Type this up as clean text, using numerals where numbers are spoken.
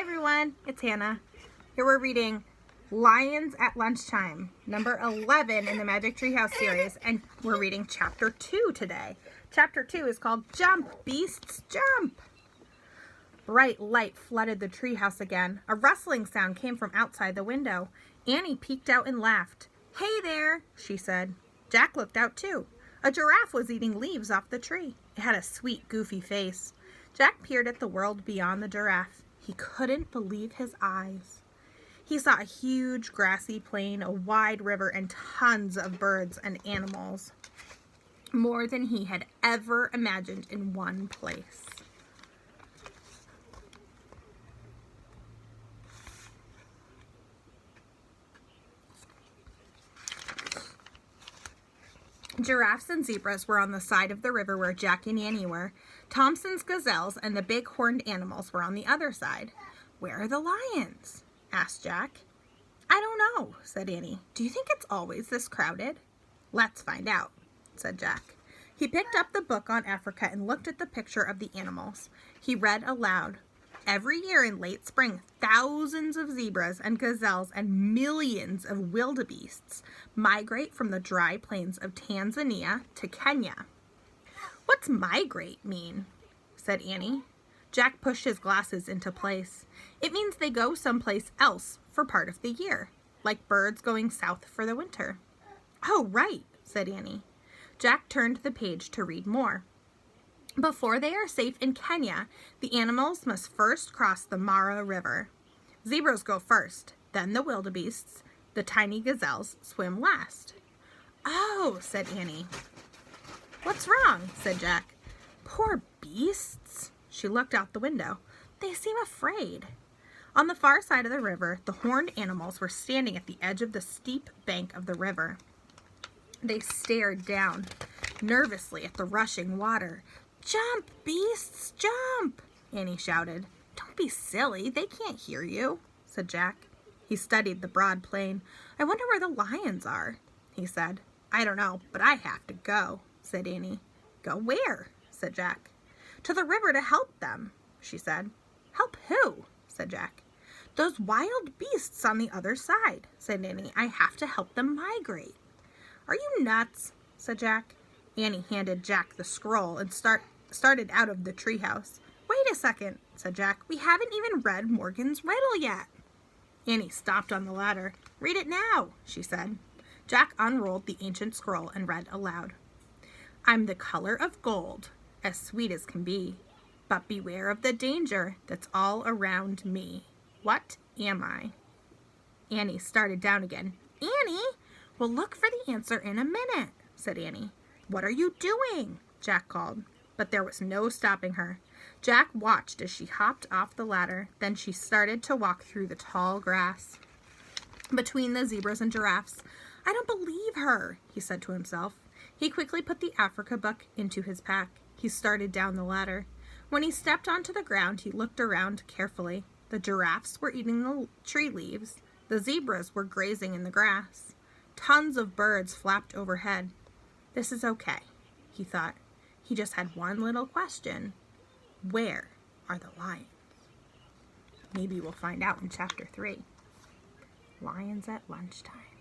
everyone, it's Hannah. Here we're reading Lions at Lunchtime, number 11 in the Magic Tree House series, and we're reading chapter 2 today. Chapter 2 is called Jump, Beasts, Jump! Bright light flooded the treehouse again. A rustling sound came from outside the window. Annie peeked out and laughed. "Hey there," she said. Jack looked out too. A giraffe was eating leaves off the tree. It had a sweet, goofy face. Jack peered at the world beyond the giraffe. He couldn't believe his eyes. He saw a huge grassy plain, a wide river, and tons of birds and animals. More than he had ever imagined in one place. Giraffes and zebras were on the side of the river where Jack and Annie were. Thompson's gazelles and the big horned animals were on the other side. "Where are the lions?" asked Jack. "I don't know," said Annie. "Do you think it's always this crowded?" "Let's find out," said Jack. He picked up the book on Africa and looked at the picture of the animals. He read aloud. "Every year in late spring, thousands of zebras and gazelles and millions of wildebeests migrate from the dry plains of Tanzania to Kenya." "What's migrate mean?" said Annie. Jack pushed his glasses into place. "It means they go someplace else for part of the year, like birds going south for the winter." "Oh, right," said Annie. Jack turned the page to read more. "Before they are safe in Kenya, the animals must first cross the Mara River. Zebras go first, then the wildebeests. The tiny gazelles swim last." "Oh," said Annie. "What's wrong?" said Jack. "Poor beasts." She looked out the window. "They seem afraid." On the far side of the river, the horned animals were standing at the edge of the steep bank of the river. They stared down nervously at the rushing water. "Jump, beasts, jump!" Annie shouted. "Don't be silly, they can't hear you," said Jack. He studied the broad plain. "I wonder where the lions are," he said. "I don't know, but I have to go," said Annie. "Go where?" said Jack. "To the river to help them," she said. "Help who?" said Jack. "Those wild beasts on the other side," said Annie. "I have to help them migrate." "Are you nuts?" said Jack. Annie handed Jack the scroll and started out of the treehouse. "Wait a second," said Jack. "We haven't even read Morgan's riddle yet." Annie stopped on the ladder. "Read it now," she said. Jack unrolled the ancient scroll and read aloud. "I'm the color of gold, as sweet as can be, but beware of the danger that's all around me. What am I?" Annie started down again. "Annie, we'll look for the answer in a minute," said Annie. "What are you doing?" Jack called, but there was no stopping her. Jack watched as she hopped off the ladder. Then she started to walk through the tall grass between the zebras and giraffes. "I don't believe her," he said to himself. He quickly put the Africa book into his pack. He started down the ladder. When he stepped onto the ground, he looked around carefully. The giraffes were eating the tree leaves. The zebras were grazing in the grass. Tons of birds flapped overhead. "This is okay," he thought. He just had one little question. Where are the lions? Maybe we'll find out in chapter 3. Lions at Lunchtime.